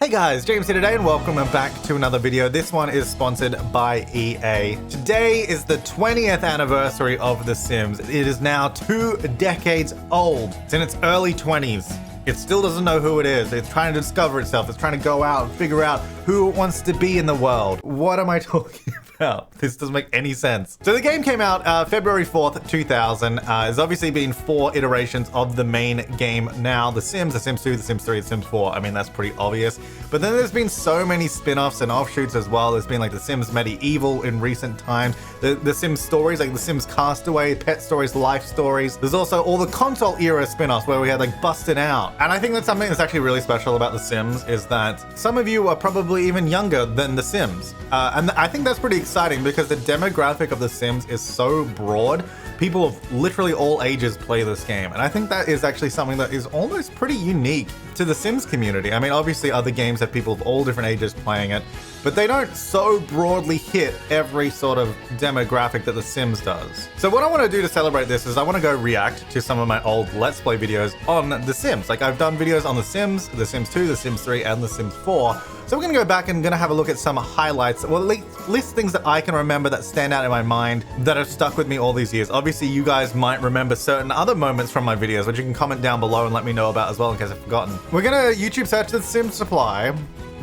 Hey guys, James here today and welcome back to another video. This one is sponsored by EA. Today is the 20th anniversary of The Sims. It is now 2 decades old. It's in its early 20s. It still doesn't know who it is. It's trying to discover itself. It's trying to go out and figure out who it wants to be in the world. What am I talking about? This doesn't make any sense. So the game came out February 4th, 2000. There's obviously been 4 iterations of the main game now. The Sims 2, The Sims 3, The Sims 4. I mean, that's pretty obvious. But then there's been so many spin-offs and offshoots as well. There's been like The Sims Medieval in recent times. The Sims stories, like The Sims Castaway, Pet Stories, Life Stories. There's also all the console era spin-offs where we had like Busted Out. And I think that's something that's actually really special about The Sims is that some of you are probably even younger than The Sims. And I think that's pretty exciting because the demographic of The Sims is so broad. People of literally all ages play this game. And I think that is actually something that is almost pretty unique to the Sims community. I mean, obviously other games have people of all different ages playing it, but they don't so broadly hit every sort of demographic that The Sims does. So what I want to do to celebrate this is I want to go react to some of my old Let's Play videos on The Sims. Like I've done videos on The Sims 2, The Sims 3, and The Sims 4. So we're going to go back and going to have a look at some highlights, well, list things that I can remember that stand out in my mind that have stuck with me all these years. Obviously, you guys might remember certain other moments from my videos, which you can comment down below and let me know about as well in case I've forgotten. We're going to YouTube search The Sims Supply,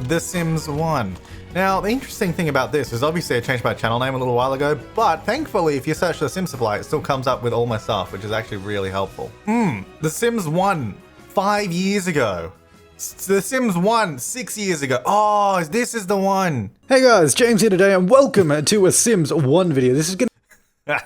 The Sims 1. Now, the interesting thing about this is obviously I changed my channel name a little while ago, but thankfully, if you search The Sims Supply, it still comes up with all my stuff, which is actually really helpful. The Sims 1, 5 years ago. The Sims 1, 6 years ago. Oh, this is the one. Hey guys, James here today and welcome to a Sims 1 video. This is gonna...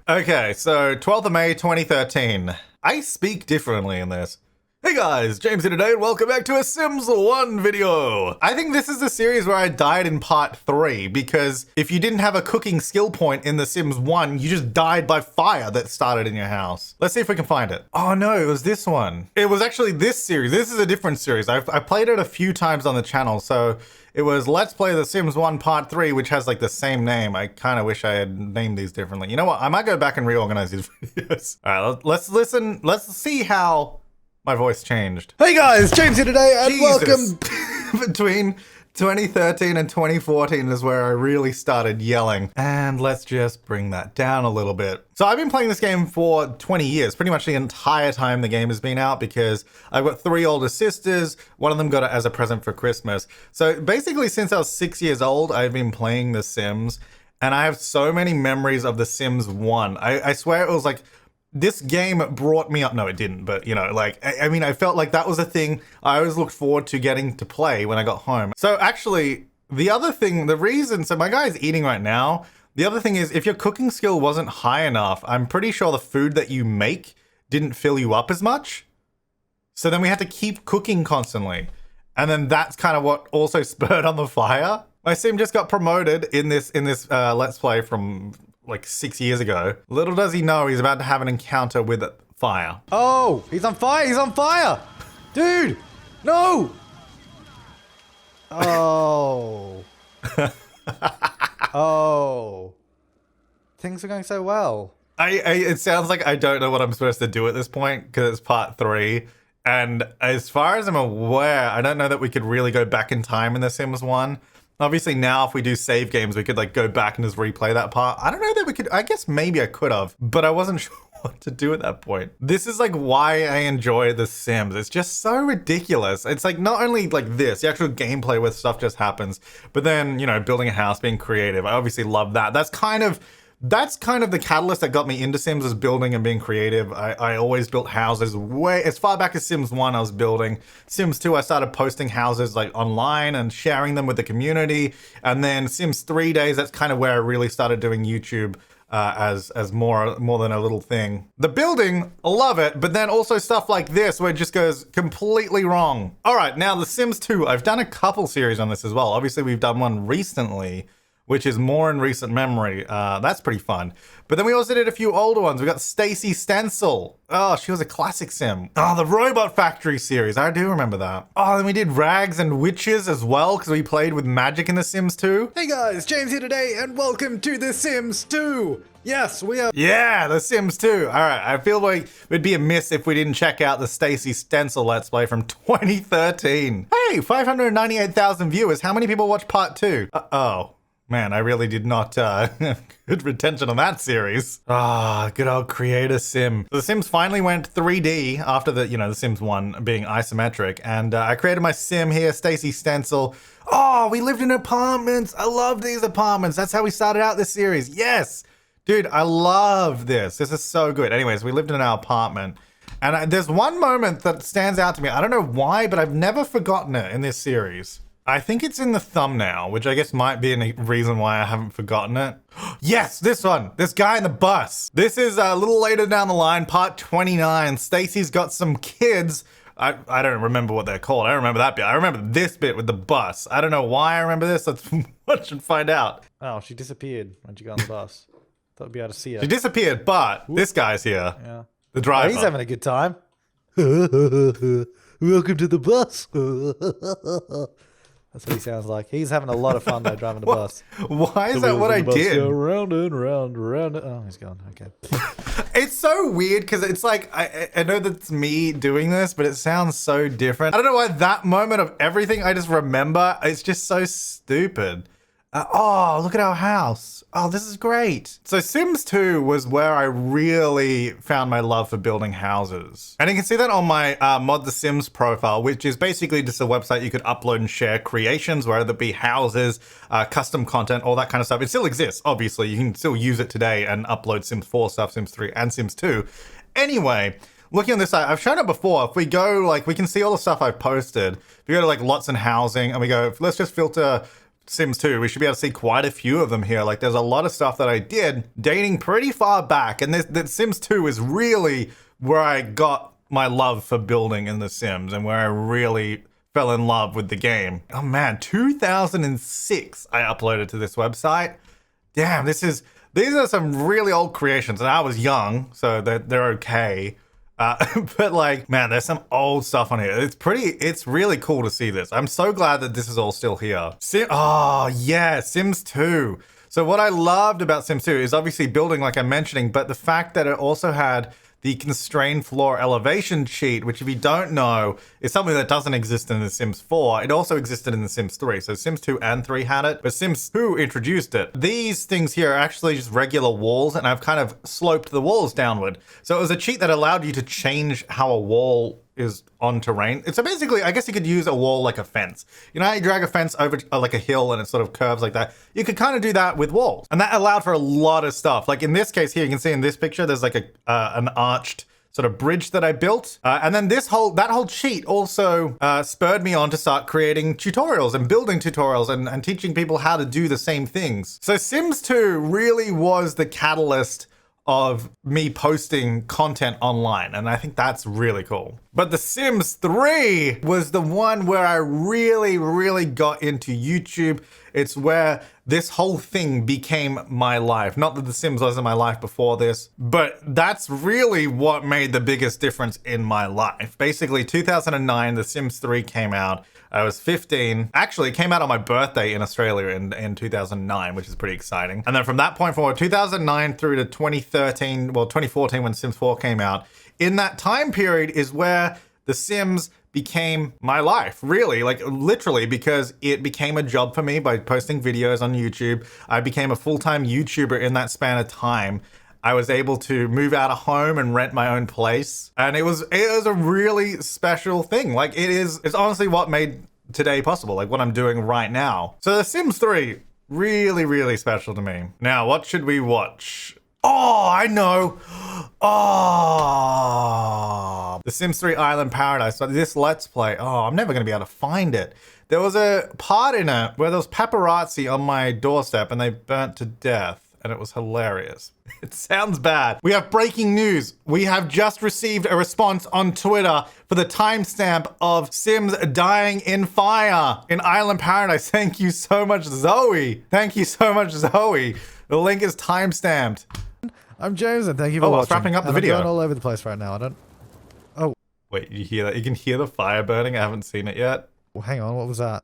Okay, so 12th of May 2013. I speak differently in this. Hey guys, James here today and welcome back to a Sims 1 video. I think this is the series where I died in part 3 because if you didn't have a cooking skill point in The Sims 1, you just died by fire that started in your house. Let's see if we can find it. Oh no, it was this one. It was actually this series. This is a different series. I played it a few times on the channel, so it was Let's Play The Sims 1 Part 3, which has like the same name. I kind of wish I had named these differently. You know what? I might go back and reorganize these videos. All right, let's listen. Let's see how my voice changed. Hey guys, James here today and welcome. Between 2013 and 2014 is where I really started yelling. And let's just bring that down a little bit. So I've been playing this game for 20 years, pretty much the entire time the game has been out because I've got 3 older sisters. One of them got it as a present for Christmas. So basically since I was 6 years old, I've been playing The Sims and I have so many memories of The Sims 1. I swear it was like, this game brought me up. No, it didn't. But, you know, like, I mean, I felt like that was a thing I always looked forward to getting to play when I got home. So actually, the other thing, the reason, so my guy's eating right now. The other thing is if your cooking skill wasn't high enough, I'm pretty sure the food that you make didn't fill you up as much. So then we had to keep cooking constantly. And then that's kind of what also spurred on the fire. My sim just got promoted in this Let's Play from like 6 years ago. Little does he know he's about to have an encounter with fire. Oh, he's on fire, he's on fire! Dude, no! Oh. Oh. Things are going so well. It sounds like I don't know what I'm supposed to do at this point because it's part 3. And as far as I'm aware, I don't know that we could really go back in time in The Sims 1. Obviously now if we do save games, we could like go back and just replay that part. I don't know that we could, I guess maybe I could have, but I wasn't sure what to do at that point. This is like why I enjoy The Sims. It's just so ridiculous. It's like not only like this, the actual gameplay where stuff just happens, but then, you know, building a house, being creative. I obviously love that. That's kind of the catalyst that got me into Sims, is building and being creative. I always built houses way as far back as Sims 1 I was building. Sims 2 I started posting houses like online and sharing them with the community. And then Sims 3 days, that's kind of where I really started doing YouTube as more than a little thing. The building, love it, but then also stuff like this where it just goes completely wrong. All right, now The Sims 2, I've done a couple series on this as well. Obviously we've done one recently, which is more in recent memory. That's pretty fun. But then we also did a few older ones. We got Stacy Stencil. Oh, she was a classic sim. Oh, the Robot Factory series. I do remember that. Oh, then we did Rags and Witches as well, because we played with magic in The Sims 2. Hey guys, James here today and welcome to The Sims 2. Yes, we are. Yeah, The Sims 2. All right, I feel like it'd be a miss if we didn't check out the Stacy Stencil Let's Play from 2013. Hey, 598,000 viewers. How many people watch part 2? Oh. Man, I really did not have good retention on that series. Ah, good old creator sim. The Sims finally went 3D after the Sims 1 being isometric. And I created my sim here, Stacy Stencil. Oh, we lived in apartments. I love these apartments. That's how we started out this series. Yes. Dude, I love this. This is so good. Anyways, we lived in our apartment. And there's one moment that stands out to me. I don't know why, but I've never forgotten it in this series. I think it's in the thumbnail, which I guess might be a reason why I haven't forgotten it. Yes, this one. This guy in the bus. This is a little later down the line, part 29. Stacy's got some kids. I don't remember what they're called. I don't remember that bit. I remember this bit with the bus. I don't know why I remember this. Let's watch and find out. Oh, she disappeared when she got on the bus. Thought we'd be able to see her. She disappeared, but this guy's here. Yeah. The driver. Oh, he's having a good time. Welcome to the bus. That's what he sounds like. He's having a lot of fun though, driving the bus. Why is that what I did? Go round and round, round. Oh, he's gone. Okay. It's so weird because it's like, I know that's me doing this, but it sounds so different. I don't know why that moment of everything I just remember, it's just so stupid. Oh, look at our house. Oh, this is great. So Sims 2 was where I really found my love for building houses. And you can see that on my Mod The Sims profile, which is basically just a website you could upload and share creations, whether it be houses, custom content, all that kind of stuff. It still exists, obviously. You can still use it today and upload Sims 4 stuff, Sims 3, and Sims 2. Anyway, looking on this site, I've shown it before. If we go, like, we can see all the stuff I've posted. If we go to, like, lots and housing, and we go, let's just filter Sims 2, we should be able to see quite a few of them here. Like, there's a lot of stuff that I did dating pretty far back, and this Sims 2 is really where I got my love for building in The Sims and where I really fell in love with the game. Oh man, 2006 I uploaded to this website. Damn, these are some really old creations, and I was young, so they're okay. But like, man, there's some old stuff on here. It's really cool to see this. I'm so glad that this is all still here. Oh yeah, Sims 2. So what I loved about Sims 2 is obviously building, like I'm mentioning, but the fact that it also had the constrained floor elevation cheat, which if you don't know, is something that doesn't exist in The Sims 4. It also existed in The Sims 3. So Sims 2 and 3 had it, but Sims 2 introduced it. These things here are actually just regular walls, and I've kind of sloped the walls downward. So it was a cheat that allowed you to change how a wall is on terrain. So basically, I guess you could use a wall like a fence. You know how you drag a fence over like a hill and it sort of curves like that? You could kind of do that with walls. And that allowed for a lot of stuff. Like in this case here, you can see in this picture, there's like an arched sort of bridge that I built. And then that whole cheat also spurred me on to start creating tutorials and building tutorials and teaching people how to do the same things. So Sims 2 really was the catalyst of me posting content online, and I think that's really cool. But The Sims 3 was the one where I really got into YouTube. It's where this whole thing became my life. Not that The Sims wasn't my life before this, but that's really what made the biggest difference in my life. Basically, 2009, The Sims 3 came out. I was 15. Actually, it came out on my birthday in Australia in 2009, which is pretty exciting. And then from that point forward, 2009 through to 2014 when Sims 4 came out, in that time period is where The Sims became my life, really, like literally, because it became a job for me by posting videos on YouTube. I became a full-time YouTuber in that span of time. I was able to move out of home and rent my own place. And it was a really special thing. Like it's honestly what made today possible, like what I'm doing right now. So The Sims 3, really special to me. Now, what should we watch? Oh, I know. Oh, The Sims 3 Island Paradise. So this Let's Play. Oh, I'm never going to be able to find it. There was a part in it where there was paparazzi on my doorstep and they burnt to death. And it was hilarious. It sounds bad. We have breaking news. We have just received a response on Twitter for the timestamp of Sims dying in fire in Island Paradise. Thank you so much, Zoe. Thank you so much, Zoe. The link is timestamped. I'm James, and thank you for watching. I was wrapping up the video. I'm going all over the place right now. Oh. Wait, you hear that? You can hear the fire burning. I haven't seen it yet. Well, hang on. What was that?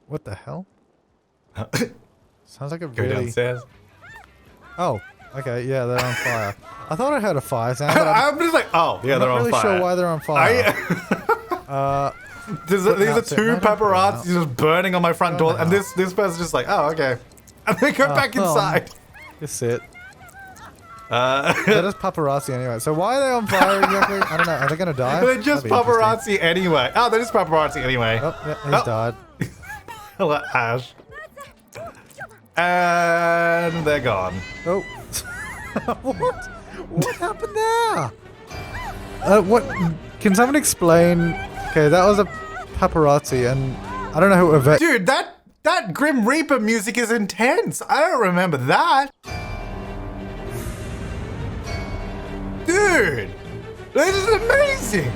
What the hell? Sounds like a Go really... downstairs. Oh, okay, yeah, they're on fire. I thought I heard a fire sound, but I'm just like, oh, yeah, they're not on really fire. sure why they're on fire. These are two No, don't put it out. paparazzi just burning on my front door, and this person's just like, oh, okay. And they go back inside. Just sit. That is paparazzi anyway. So why are they on fire exactly? I don't know. Are they gonna die? They're just That'd be interesting. paparazzi anyway. Oh, they're just paparazzi anyway. Oh, yeah, he's died. Hello, Ash. And they're gone. Oh. What? What happened there? What? Can someone explain? Okay, that was a paparazzi, and I don't know who Yvette. Dude, that Grim Reaper music is intense. I don't remember that. Dude, this is amazing.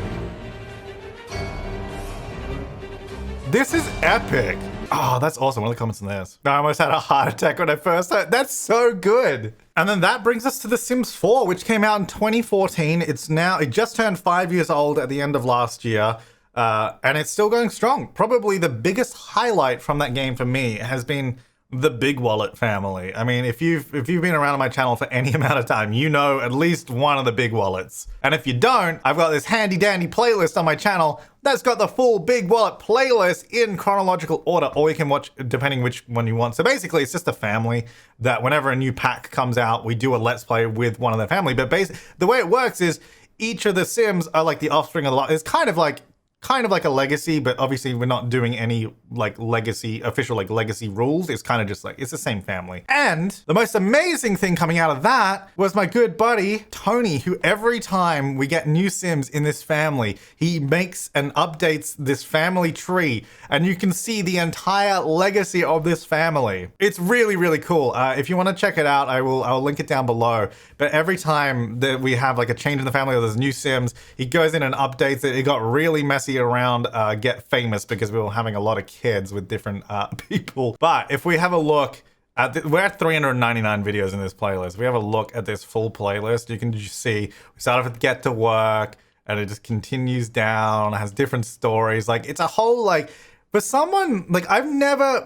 This is epic. Oh, that's awesome. One of the comments on this. I almost had a heart attack when I first heard. That's so good. And then that brings us to The Sims 4, which came out in 2014. It just turned 5 years old at the end of last year. And it's still going strong. Probably the biggest highlight from that game for me has been the Big Wallet family. I mean, if you've been around on my channel for any amount of time, you know at least one of the Big Wallets. And if you don't, I've got this handy dandy playlist on my channel that's got the full Big Wallet playlist in chronological order, or you can watch depending which one you want. So basically, it's just a family that whenever a new pack comes out, we do a Let's Play with one of their family. But basically, the way it works is each of the Sims are like the offspring of the lot. It's kind of like a legacy, but obviously we're not doing any like official legacy rules. It's kind of just like, it's the same family. And the most amazing thing coming out of that was my good buddy, Tony, who every time we get new Sims in this family, he makes and updates this family tree, and you can see the entire legacy of this family. It's really, really cool. If you want to check it out, I'll link it down below. But every time that we have like a change in the family or there's new Sims, he goes in and updates it. It got really messy around Get Famous because we were having a lot of kids with different people. But if we have a look at we're at 399 videos in this playlist. If we have a look at this full playlist, you can just see we started with Get to Work and it just continues down, has different stories. Like it's a whole like, for someone like I've never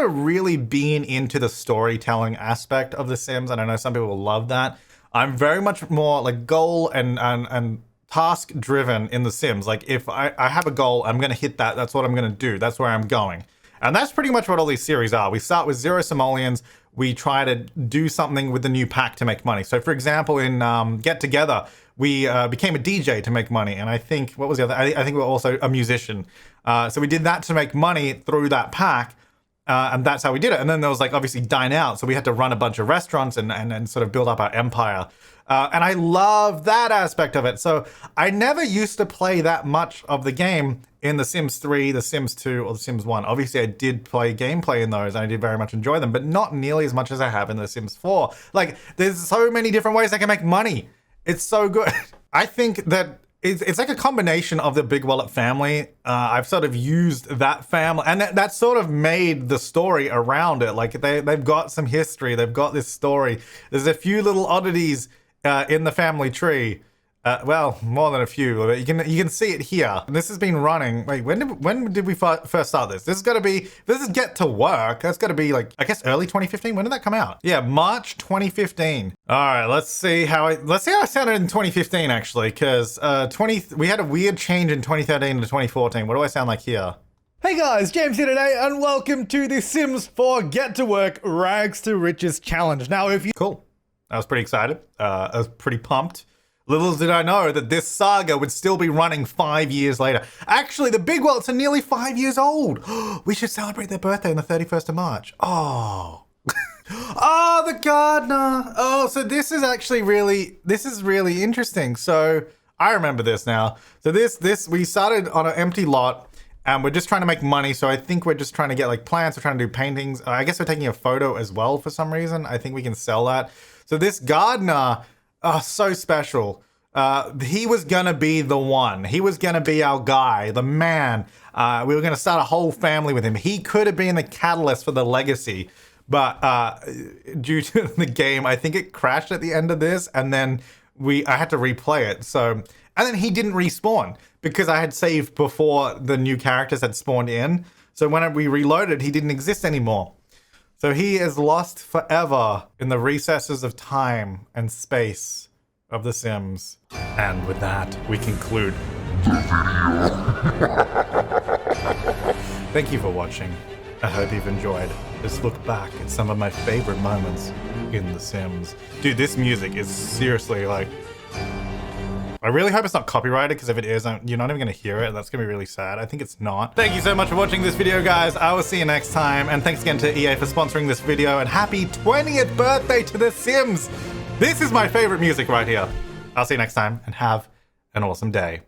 really been into the storytelling aspect of The Sims, and I know some people will love that. I'm very much more like goal and task driven in The Sims. Like if I have a goal, I'm gonna hit that. That's what I'm gonna do. That's where I'm going. And that's pretty much what all these series are. We start with Zero Simoleons. We try to do something with the new pack to make money. So for example, in Get Together, we became a DJ to make money. And I think, what was the other? I think we were also a musician. So we did that to make money through that pack. And that's how we did it. And then there was like obviously Dine Out. So we had to run a bunch of restaurants and sort of build up our empire. And I love that aspect of it. So I never used to play that much of the game in The Sims 3, The Sims 2, or The Sims 1. Obviously, I did play gameplay in those, and I did very much enjoy them, but not nearly as much as I have in The Sims 4. Like, there's so many different ways I can make money. It's so good. I think that it's like a combination of the Big Wallet family. I've sort of used that family, and that sort of made the story around it. Like, they've got some history. They've got this story. There's a few little oddities in the family tree. Well, more than a few, but you can see it here. And this has been running. Wait, when did we first start this? This is Get to Work. That's got to be like, I guess early 2015. When did that come out? Yeah, March 2015. All right, let's see how I sounded in 2015 actually, because we had a weird change in 2013 to 2014. What do I sound like here? Hey guys, James here today, and welcome to The Sims 4 Get to Work Rags to Riches Challenge. Now, if you cool, I was pretty excited. I was pretty pumped. Little did I know that this saga would still be running 5 years later. Actually, the Big Wallets are nearly 5 years old. We should celebrate their birthday on the 31st of March. Oh. Oh, the gardener. Oh, so this is really interesting. So I remember this now. So we started on an empty lot and we're just trying to make money. So I think we're just trying to get like plants. We're trying to do paintings. I guess we're taking a photo as well for some reason. I think we can sell that. So this gardener, oh, so special. He was gonna be the one. He was gonna be our guy, the man. We were gonna start a whole family with him. He could have been the catalyst for the legacy, but due to the game, I think it crashed at the end of this, and then I had to replay it. So, and then he didn't respawn because I had saved before the new characters had spawned in. So when we reloaded, he didn't exist anymore. So he is lost forever in the recesses of time and space of The Sims. And with that, we conclude the video. Thank you for watching. I hope you've enjoyed this look back at some of my favorite moments in The Sims. Dude, this music is seriously like... I really hope it's not copyrighted, because if it is, you're not even going to hear it. That's going to be really sad. I think it's not. Thank you so much for watching this video, guys. I will see you next time. And thanks again to EA for sponsoring this video. And happy 20th birthday to The Sims. This is my favorite music right here. I'll see you next time and have an awesome day.